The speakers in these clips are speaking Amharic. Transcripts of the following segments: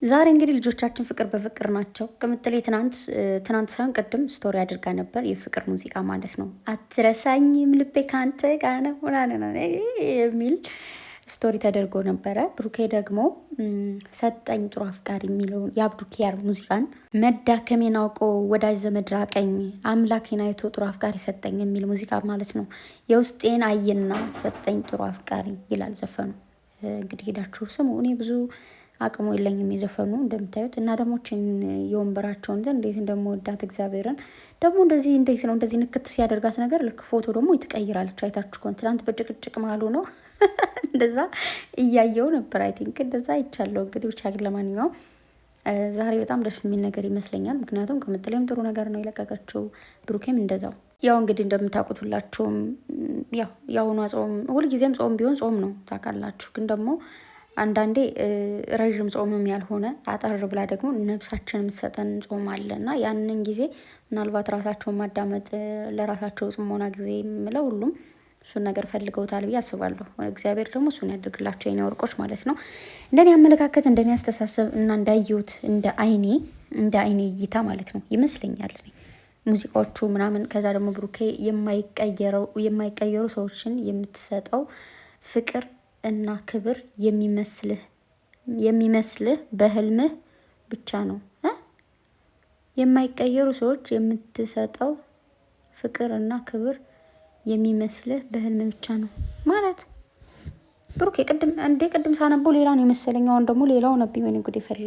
ዛሬ እንግዲህ ልጆቻችን ፍቅር በፍቅር ናቸው። ቅምጥሌ ትናንት ሳይሆን ቅድም ስቶሪ አድርጋ ነበር። የፍቅር ሙዚቃ ማለት ነው። አትረሳኝም ልቤ ካንተ ጋር ነው የሚል ስቶሪ ተደርጎ ነበረ። ብሩኬ ደግሞ ሰጠኝ ጥሩ አፍቃሪ የሚለውን የአብዱኪያር ሙዚቃን መዳከሜን አውቆ ወዳጅ ዘመድ ራቀኝ አምላኬን አይቶ ጥሩ አፍቃሪ ሰጠኝ የሚል ሙዚቃ ማለት ነው። የውስጤን አየና ሰጠኝ ጥሩ አፍቃሪ ይላል ዘፈኑ። እንግዲህ ሄዳችሁ ስሙ። እኔ ብዙ አቅሙ የለኝም የዘፈኑ እንደምታዩት እና ደሞችን የወንበራቸውን ዘንድ እንዴት እንደምወዳት እግዚአብሔርን ደግሞ እንደዚህ እንዴት ነው እንደዚህ ንክት ሲያደርጋት ነገር ልክ ፎቶ ደግሞ ትቀይራለች። አይታችሁ ከሆነ ትናንት በጭቅጭቅ መሀሉ ነው እንደዛ እያየው ነበር። አይ ቲንክ እንደዛ አይቻለሁ። እንግዲህ ብቻ ግን ለማንኛውም ዛሬ በጣም ደስ የሚል ነገር ይመስለኛል። ምክንያቱም ቅምጥሌም ጥሩ ነገር ነው የለቀቀችው፣ ብሩኬም እንደዛው። ያው እንግዲህ እንደምታውቁት ሁላችሁም ያው የአሁኗ ጾም ሁልጊዜም ጾም ቢሆን ጾም ነው ታውቃላችሁ። ግን ደግሞ አንዳንዴ ረዥም ጾምም ያልሆነ አጠር ብላ ደግሞ ነብሳችን የምትሰጠን ጾም አለ እና ያንን ጊዜ ምናልባት ራሳቸውን ማዳመጥ ለራሳቸው ጽሞና ጊዜ የምለው ሁሉም እሱን ነገር ፈልገውታል ብዬ አስባለሁ። እግዚአብሔር ደግሞ እሱን ያደርግላቸው የኔ ወርቆች ማለት ነው። እንደኔ አመለካከት፣ እንደኔ አስተሳሰብ እና እንዳየሁት እንደ አይኔ እይታ ማለት ነው ይመስለኛል ሙዚቃዎቹ ምናምን። ከዛ ደግሞ ብሩኬ የማይቀየሩ ሰዎችን የምትሰጠው ፍቅር እና ክብር የሚመስልህ በህልምህ ብቻ ነው። የማይቀየሩ ሰዎች የምትሰጠው ፍቅር እና ክብር የሚመስልህ በህልም ብቻ ነው ማለት ብሩኬ። ቅድም ሳነበው ሌላ ነው የመሰለኝ፣ አሁን ደግሞ ሌላው ነብኝ። ወይኔ ጉድ ፈላ።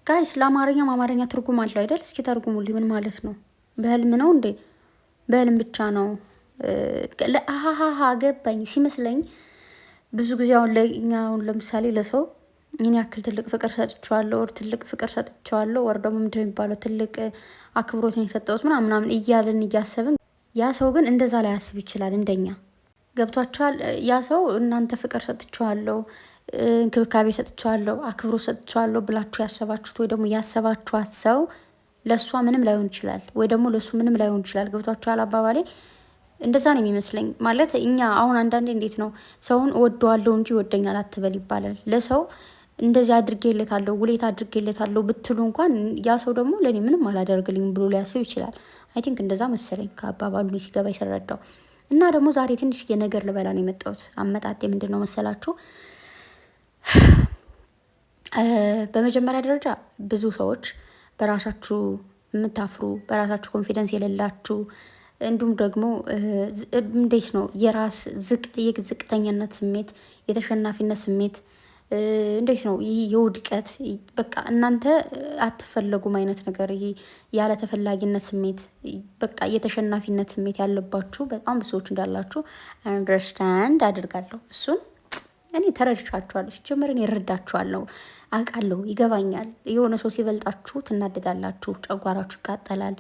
ጋይስ ለአማርኛም አማርኛ ትርጉም አለው አይደል? እስኪ ተርጉሙልኝ። ምን ማለት ነው? በህልም ነው እንዴ? በህልም ብቻ ነው? ለአሃሃ ገባኝ ሲመስለኝ ብዙ ጊዜ አሁን ለምሳሌ ለሰው ይህን ያክል ትልቅ ፍቅር ሰጥቼዋለሁ፣ ወር ትልቅ ፍቅር ሰጥቼዋለሁ፣ ወር ደግሞ ምንድን ነው የሚባለው ትልቅ አክብሮት ነው የሰጠሁት ምናምን እያልን እያሰብን፣ ያ ሰው ግን እንደዛ ላይ ያስብ ይችላል። እንደኛ ገብቷችኋል? ያ ሰው እናንተ ፍቅር ሰጥቼዋለሁ፣ እንክብካቤ ሰጥቼዋለሁ፣ አክብሮት ሰጥቼዋለሁ ብላችሁ ያሰባችሁት ወይ ደግሞ ያሰባችኋት ሰው ለእሷ ምንም ላይሆን ይችላል፣ ወይ ደግሞ ለእሱ ምንም ላይሆን ይችላል። ገብቷችኋል አባባሌ? እንደዛ ነው የሚመስለኝ። ማለት እኛ አሁን አንዳንዴ እንዴት ነው ሰውን እወደዋለሁ እንጂ ይወደኛል አትበል ይባላል። ለሰው እንደዚህ አድርጌለታለሁ፣ ውለታ አድርጌለታለሁ ብትሉ እንኳን ያ ሰው ደግሞ ለእኔ ምንም አላደርግልኝ ብሎ ሊያስብ ይችላል። አይ ቲንክ እንደዛ መሰለኝ ከአባባሉ ሲገባ ይሰረዳው። እና ደግሞ ዛሬ ትንሽ የነገር ልበላ ነው የመጣሁት። አመጣጤ ምንድን ነው መሰላችሁ? በመጀመሪያ ደረጃ ብዙ ሰዎች በራሳችሁ የምታፍሩ፣ በራሳችሁ ኮንፊደንስ የሌላችሁ፣ እንዲሁም ደግሞ እንዴት ነው የራስ ዝቅተኛነት ስሜት፣ የተሸናፊነት ስሜት እንዴት ነው ይህ የውድቀት በቃ እናንተ አትፈለጉም አይነት ነገር፣ ይሄ ያለ ተፈላጊነት ስሜት፣ በቃ የተሸናፊነት ስሜት ያለባችሁ በጣም ብዙ ሰዎች እንዳላችሁ አንደርስታንድ አድርጋለሁ። እሱን እኔ ተረድቻችኋለሁ። ሲጀመር እኔ እረዳችኋለሁ፣ አውቃለሁ፣ ይገባኛል። የሆነ ሰው ሲበልጣችሁ ትናደዳላችሁ፣ ጨጓራችሁ ይቃጠላል።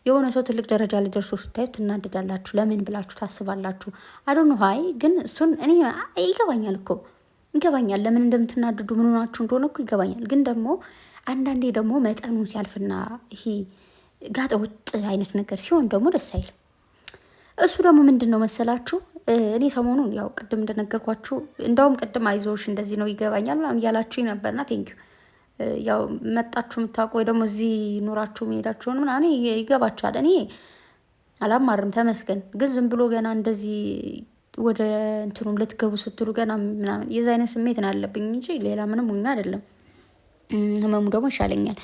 የሆነ ሰው ትልቅ ደረጃ ላይ ደርሶ ስታዩት ትናደዳላችሁ። ለምን ብላችሁ ታስባላችሁ። አዶን ሀይ ግን እሱን እኔ ይገባኛል እኮ ይገባኛል። ለምን እንደምትናደዱ ምን ሆናችሁ እንደሆነ እኮ ይገባኛል። ግን ደግሞ አንዳንዴ ደግሞ መጠኑ ሲያልፍና ይሄ ጋጠ ወጥ አይነት ነገር ሲሆን ደግሞ ደስ አይልም። እሱ ደግሞ ምንድን ነው መሰላችሁ? እኔ ሰሞኑን ያው ቅድም እንደነገርኳችሁ እንደውም ቅድም አይዞሽ እንደዚህ ነው ይገባኛል ምናምን እያላችሁ ነበርና ቴንኪዩ። ያው መጣችሁ የምታውቁ ወይ ደግሞ እዚህ ኑራችሁ መሄዳችሁን ምናምን ይገባችኋል። እኔ አላማርም ተመስገን። ግን ዝም ብሎ ገና እንደዚህ ወደ እንትኑም ልትገቡ ስትሉ ገና ምናምን የዛ አይነት ስሜት ነው ያለብኝ እንጂ ሌላ ምንም ሁኛ አይደለም። ህመሙ ደግሞ ይሻለኛል።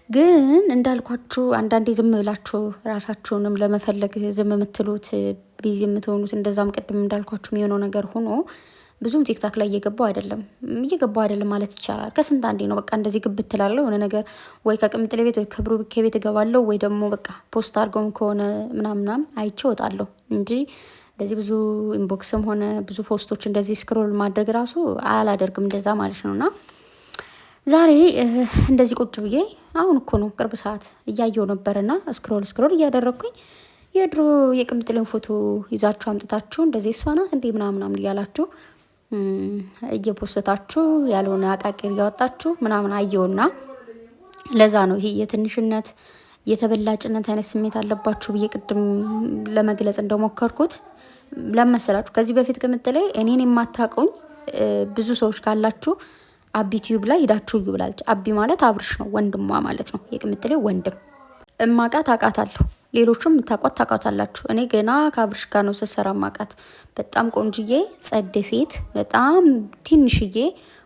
ግን እንዳልኳችሁ አንዳንዴ ዝም ብላችሁ ራሳችሁንም ለመፈለግ ዝም የምትሉት ቢዚ የምትሆኑት እንደዛም ቅድም እንዳልኳችሁ የሚሆነው ነገር ሆኖ ብዙም ቲክታክ ላይ እየገባው አይደለም ማለት ይቻላል። ከስንት አንዴ ነው በቃ እንደዚህ ግብት ትላለሁ የሆነ ነገር ወይ ከቅምጥሌ ቤት ወይ ከብሩኬ ቤት እገባለሁ ወይ ደግሞ በቃ ፖስት አድርገውም ከሆነ ምናምናም አይቼ እወጣለሁ እንጂ እንደዚህ ብዙ ኢንቦክስም ሆነ ብዙ ፖስቶች እንደዚህ ስክሮል ማድረግ ራሱ አላደርግም እንደዛ ማለት ነው። እና ዛሬ እንደዚህ ቁጭ ብዬ አሁን እኮ ነው ቅርብ ሰዓት እያየው ነበርና ስክሮል እያደረግኩኝ የድሮ የቅምጥሌን ፎቶ ይዛችሁ አምጥታችሁ እንደዚህ እሷ ናት እንዴ ምናምን እያላችሁ እየፖስታችሁ ያልሆነ አቃቂር እያወጣችሁ ምናምን አየውና ለዛ ነው ይሄ የትንሽነት የተበላጭነት አይነት ስሜት አለባችሁ ብዬ ቅድም ለመግለጽ እንደሞከርኩት ለመሰላችሁ። ከዚህ በፊት ቅምጥሌ እኔን የማታውቁኝ ብዙ ሰዎች ካላችሁ አቢ ቲዩብ ላይ ሄዳችሁ እዩ ብላለች። አቢ ማለት አብርሽ ነው፣ ወንድሟ ማለት ነው። የቅምጥሌ ወንድም እማቃት አውቃታለሁ። ሌሎቹም የምታውቋት ታውቃታላችሁ። እኔ ገና ከአብርሽ ጋር ነው ስሰራ ማቃት። በጣም ቆንጅዬ ጸደ ሴት፣ በጣም ትንሽዬ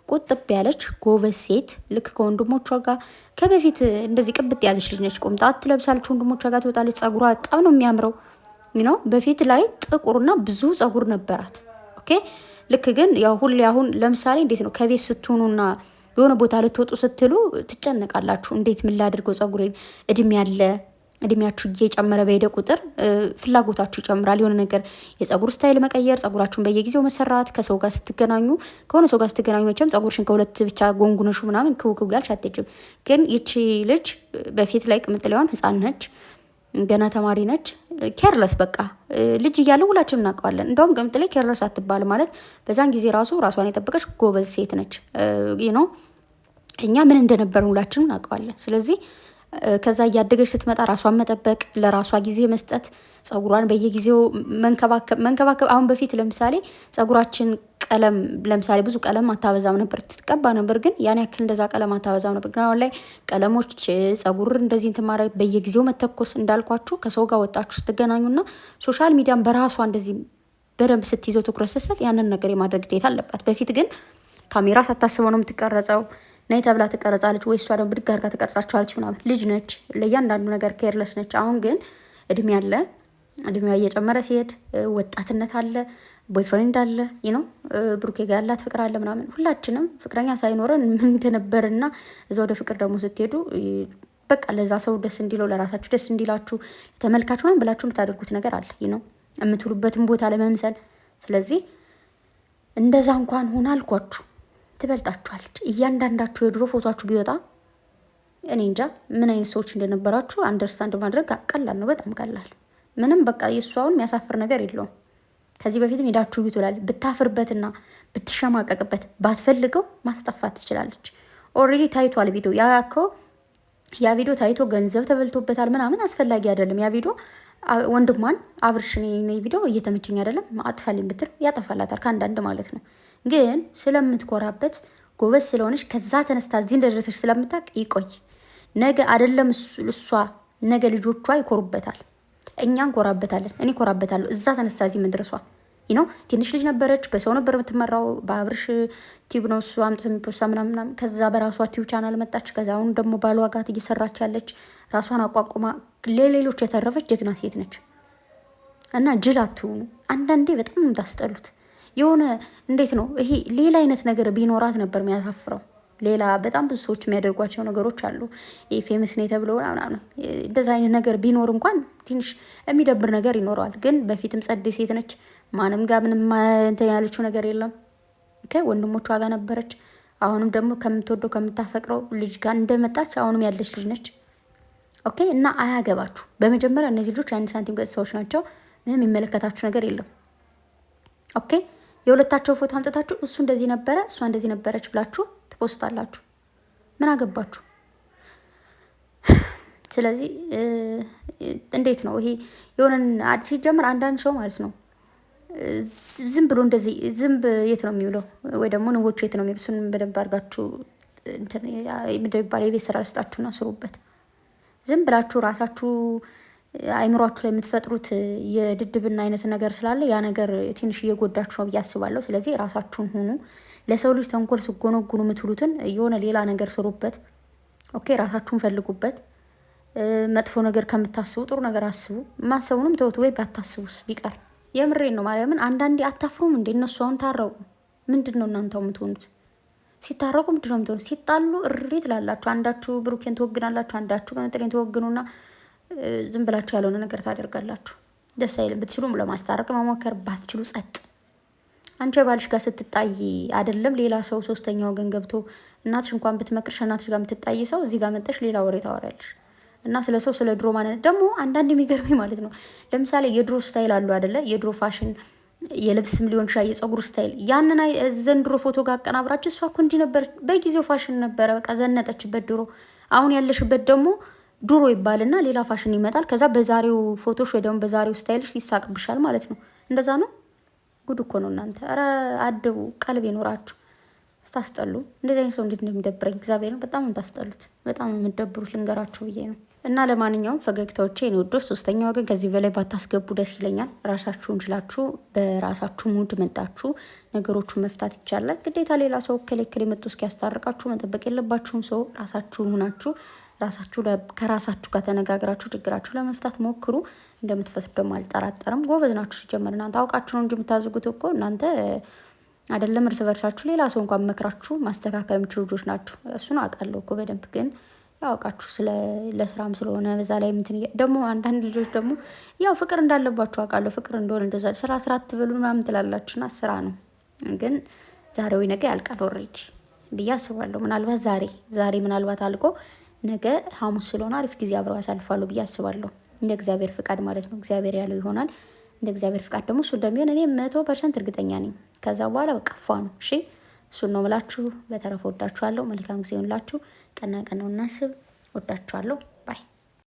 ቁጥብ ያለች ጎበዝ ሴት፣ ልክ ከወንድሞቿ ጋር ከበፊት እንደዚህ ቅብጥ ያለች ልጅ ነች። ቁምጣ ትለብሳለች፣ ወንድሞቿ ጋር ትወጣለች። ጸጉሯ በጣም ነው የሚያምረው ነው። በፊት ላይ ጥቁርና ብዙ ጸጉር ነበራት። ኦኬ ልክ ግን ያው ሁሌ አሁን ለምሳሌ እንዴት ነው ከቤት ስትሆኑና የሆነ ቦታ ልትወጡ ስትሉ ትጨነቃላችሁ። እንዴት ምን ላድርገው ጸጉሬን፣ እድሜያችሁ እየጨመረ በሄደ ቁጥር ፍላጎታችሁ ይጨምራል። የሆነ ነገር የጸጉር ስታይል መቀየር፣ ጸጉራችሁን በየጊዜው መሰራት፣ ከሰው ጋር ስትገናኙ ከሆነ ሰው ጋር ስትገናኙ መቼም ጸጉርሽን ከሁለት ብቻ ጎንጉነሹ ምናምን ክውክው ያልሽ አትሄጂም። ግን ይቺ ልጅ በፊት ላይ ቅምጥሌዋን ህፃን ነች፣ ገና ተማሪ ነች። ኬርለስ በቃ ልጅ እያለ ሁላችን እናውቀዋለን። እንደውም ቅምጥሌ ኬርለስ አትባል ማለት በዛን ጊዜ ራሱ ራሷን የጠበቀች ጎበዝ ሴት ነች። ነው እኛ ምን እንደነበረ ሁላችንም እናውቀዋለን። ስለዚህ ከዛ እያደገች ስትመጣ ራሷን መጠበቅ፣ ለራሷ ጊዜ መስጠት፣ ጸጉሯን በየጊዜው መንከባከብ። አሁን በፊት ለምሳሌ ጸጉራችን ቀለም ለምሳሌ ብዙ ቀለም አታበዛም ነበር፣ ትቀባ ነበር። ግን ያን ያክል እንደዛ ቀለም አታበዛም ነበር። ግን አሁን ላይ ቀለሞች፣ ጸጉር እንደዚህ እንትን ማድረግ፣ በየጊዜው መተኮስ፣ እንዳልኳችሁ ከሰው ጋር ወጣችሁ ስትገናኙና ሶሻል ሚዲያን በራሷ እንደዚህ በደንብ ስትይዘው ትኩረት ስትሰጥ ያንን ነገር የማድረግ ግዴታ አለባት። በፊት ግን ካሜራ ሳታስበው ነው የምትቀረጸው። ነይ ተብላ ትቀረጻለች፣ ወይ እሷ ደግሞ ብድግ አድርጋ ትቀርጻቸዋለች ምናምን። ልጅ ነች፣ ለእያንዳንዱ ነገር ኬርለስ ነች። አሁን ግን እድሜ አለ፣ እድሜዋ እየጨመረ ሲሄድ ወጣትነት አለ፣ ቦይፍሬንድ አለ ነው ብሩኬ ጋር ያላት ፍቅር አለ ምናምን። ሁላችንም ፍቅረኛ ሳይኖረን ምን እንደነበርና እዛ ወደ ፍቅር ደግሞ ስትሄዱ በቃ ለዛ ሰው ደስ እንዲለው ለራሳችሁ ደስ እንዲላችሁ ተመልካችሁ ምናምን ብላችሁ የምታደርጉት ነገር አለ ነው የምትውሉበትን ቦታ ለመምሰል። ስለዚህ እንደዛ እንኳን ሆነ አልኳችሁ ትበልጣችኋለች። እያንዳንዳችሁ የድሮ ፎቶችሁ ቢወጣ እኔ እንጃ ምን አይነት ሰዎች እንደነበራችሁ አንደርስታንድ ማድረግ ቀላል ነው፣ በጣም ቀላል። ምንም በቃ የእሷውን የሚያሳፍር ነገር የለውም። ከዚህ በፊትም ሄዳችሁ ይቱላል ብታፍርበትና ብትሸማቀቅበት ባትፈልገው ማስጠፋት ትችላለች። ኦልሬዲ ታይቷል ቪዲዮ። ያ ቪዲዮ ታይቶ ገንዘብ ተበልቶበታል ምናምን አስፈላጊ አይደለም። ያ ቪዲዮ ወንድሟን አብርሽን ቪዲዮ እየተመቸኝ አይደለም አጥፋልኝ ብትል ያጠፋላታል፣ ከአንዳንድ ማለት ነው። ግን ስለምትኮራበት ጎበዝ ስለሆነች ከዛ ተነስታ እዚህ እንደደረሰች ስለምታውቅ ይቆይ ነገ አይደለም እሷ ነገ ልጆቿ ይኮሩበታል፣ እኛ እንኮራበታለን። እኔ ኮራበታለሁ እዛ ተነስታ እዚህ መድረሷ ነው። ትንሽ ልጅ ነበረች፣ በሰው ነበር የምትመራው። በአብርሽ ቲዩብ ነው እሱ አምጥቶ የሚፖስታ ምናምን። ከዛ በራሷ ቲዩብ ቻናል መጣች። ከዛ አሁን ደግሞ ባሏ ጋር እየሰራች ያለች ራሷን አቋቁማ ለሌሎች የተረፈች ጀግና ሴት ነች። እና ጅል አትሆኑ። አንዳንዴ በጣም የምታስጠሉት የሆነ እንዴት ነው ይሄ ሌላ አይነት ነገር ቢኖራት ነበር የሚያሳፍረው። ሌላ በጣም ብዙ ሰዎች የሚያደርጓቸው ነገሮች አሉ። ይሄ ፌመስ ነው ተብሎ ምናምን እንደዛ አይነት ነገር ቢኖር እንኳን ትንሽ የሚደብር ነገር ይኖረዋል። ግን በፊትም ጸዴ ሴት ነች። ማንም ጋር ምንም እንትን ያለችው ነገር የለም። ወንድሞቿ ጋር ነበረች። አሁንም ደግሞ ከምትወደው ከምታፈቅረው ልጅ ጋር እንደመጣች አሁንም ያለች ልጅ ነች። ኦኬ እና አያገባችሁ። በመጀመሪያ እነዚህ ልጆች አንድ ሳንቲም ገጽ ሰዎች ናቸው። ምንም የሚመለከታችሁ ነገር የለም። ኦኬ የሁለታቸው ፎቶ አምጥታችሁ እሱ እንደዚህ ነበረ እሷ እንደዚህ ነበረች ብላችሁ ትፖስታላችሁ። ምን አገባችሁ? ስለዚህ እንዴት ነው ይሄ የሆነን ሲጀምር አንዳንድ ሰው ማለት ነው ዝም ብሎ እንደዚህ ዝንብ የት ነው የሚውለው? ወይ ደግሞ ንቦቹ የት ነው የሚውለው? እሱን በደንብ አድርጋችሁ የቤት ስራ ልስጣችሁና ስሩበት። ዝም ብላችሁ ራሳችሁ አይምሯችሁ ላይ የምትፈጥሩት የድድብና አይነት ነገር ስላለ ያ ነገር ትንሽ እየጎዳችሁ ነው ብዬ አስባለሁ። ስለዚህ ራሳችሁን ሁኑ። ለሰው ልጅ ተንኮል ስጎነጉኑ የምትውሉትን የሆነ ሌላ ነገር ስሩበት። ኦኬ ራሳችሁን ፈልጉበት። መጥፎ ነገር ከምታስቡ ጥሩ ነገር አስቡ። ማሰቡንም ተውት፣ ወይ ባታስቡስ ቢቀር። የምሬን ነው ማርያምን። አንዳንዴ አታፍሩም እንዴ? እነሱ አሁን ታረቁ፣ ምንድን ነው እናንተው የምትሆኑት? ሲታረቁ ምንድን ነው የምትሆኑት? ሲጣሉ እሪ ትላላችሁ። አንዳችሁ ብሩኬን ትወግናላችሁ፣ አንዳችሁ ቅምጥሌን ትወግኑና ዝም ብላችሁ ያልሆነ ነገር ታደርጋላችሁ። ደስ አይልም። ብትችሉም ለማስታረቅ መሞከር፣ ባትችሉ ጸጥ። አንቺ ባልሽ ጋር ስትጣይ አይደለም ሌላ ሰው ሶስተኛ ወገን ገብቶ እናትሽ እንኳን ብትመክርሽ እናትሽ ጋር የምትጣይ ሰው እዚህ ጋር መጠሽ ሌላ ወሬ ታወሪያለሽ። እና ስለ ሰው ስለ ድሮ ማንነት ደግሞ አንዳንድ የሚገርመኝ ማለት ነው። ለምሳሌ የድሮ ስታይል አሉ አይደለ? የድሮ ፋሽን የልብስም ሊሆን ይችላል የጸጉር ስታይል። ያንን ዘንድሮ ፎቶ ጋር አቀናብራችሁ እሷ እኮ እንዲህ ነበረች፣ በጊዜው ፋሽን ነበረ፣ በቃ ዘነጠችበት ድሮ። አሁን ያለሽበት ደግሞ ድሮ ይባልና ሌላ ፋሽን ይመጣል። ከዛ በዛሬው ፎቶሽ ወይ ደግሞ በዛሬው ስታይልሽ ይሳቅብሻል ማለት ነው። እንደዛ ነው። ጉድ እኮ ነው እናንተ። ኧረ አድቡ፣ ቀልብ ይኖራችሁ። ስታስጠሉ። እንደዚህ አይነት ሰው እንዴት እንደሚደብረኝ እግዚአብሔርን በጣም ነው ታስጠሉት። በጣም ነው የምትደብሩት ልንገራችሁ ብዬ ነው። እና ለማንኛውም ፈገግታዎቼ የኔ ውዶች፣ ሶስተኛ ወገን ከዚህ በላይ ባታስገቡ ደስ ይለኛል። ራሳችሁን ችላችሁ በራሳችሁ ሙድ መጣችሁ ነገሮቹን መፍታት ይቻላል። ግዴታ ሌላ ሰው ከሌክል መጥቶ እስኪያስታርቃችሁ መጠበቅ የለባችሁም። ሰው ራሳችሁን ሁናችሁ ራሳችሁ ከራሳችሁ ጋር ተነጋግራችሁ ችግራችሁ ለመፍታት ሞክሩ። እንደምትፈቱ ደግሞ አልጠራጠርም። ጎበዝ ናችሁ። ሲጀመር እናንተ አውቃችሁ ነው እንጂ የምታዝጉት እኮ እናንተ አይደለም እርስ በርሳችሁ ሌላ ሰው እንኳን መክራችሁ ማስተካከል የምችሉ ልጆች ናችሁ። እሱን አውቃለሁ እኮ በደንብ ግን ያውቃችሁ ለስራም ስለሆነ በዛ ላይ ምንትን ደግሞ አንዳንድ ልጆች ደግሞ ያው ፍቅር እንዳለባችሁ አውቃለሁ። ፍቅር እንደሆነ እንደዛ ስራ አትበሉ ምናምን ትላላችሁና ስራ ነው። ግን ዛሬ ወይ ነገ ያልቃል ኦልሬዲ ብዬ አስባለሁ። ምናልባት ዛሬ ምናልባት አልቆ ነገ ሐሙስ ስለሆነ አሪፍ ጊዜ አብረው ያሳልፋሉ ብዬ አስባለሁ። እንደ እግዚአብሔር ፍቃድ ማለት ነው። እግዚአብሔር ያለው ይሆናል። እንደ እግዚአብሔር ፍቃድ ደግሞ እሱ እንደሚሆን እኔ 100% እርግጠኛ ነኝ። ከዛ በኋላ በቃ ፏ ነው። እሺ እሱን ነው ምላችሁ። በተረፈ ወዳችኋለሁ። መልካም ጊዜ ይሁንላችሁ። ቀና ቀናው እናስብ። ወዳችኋለሁ።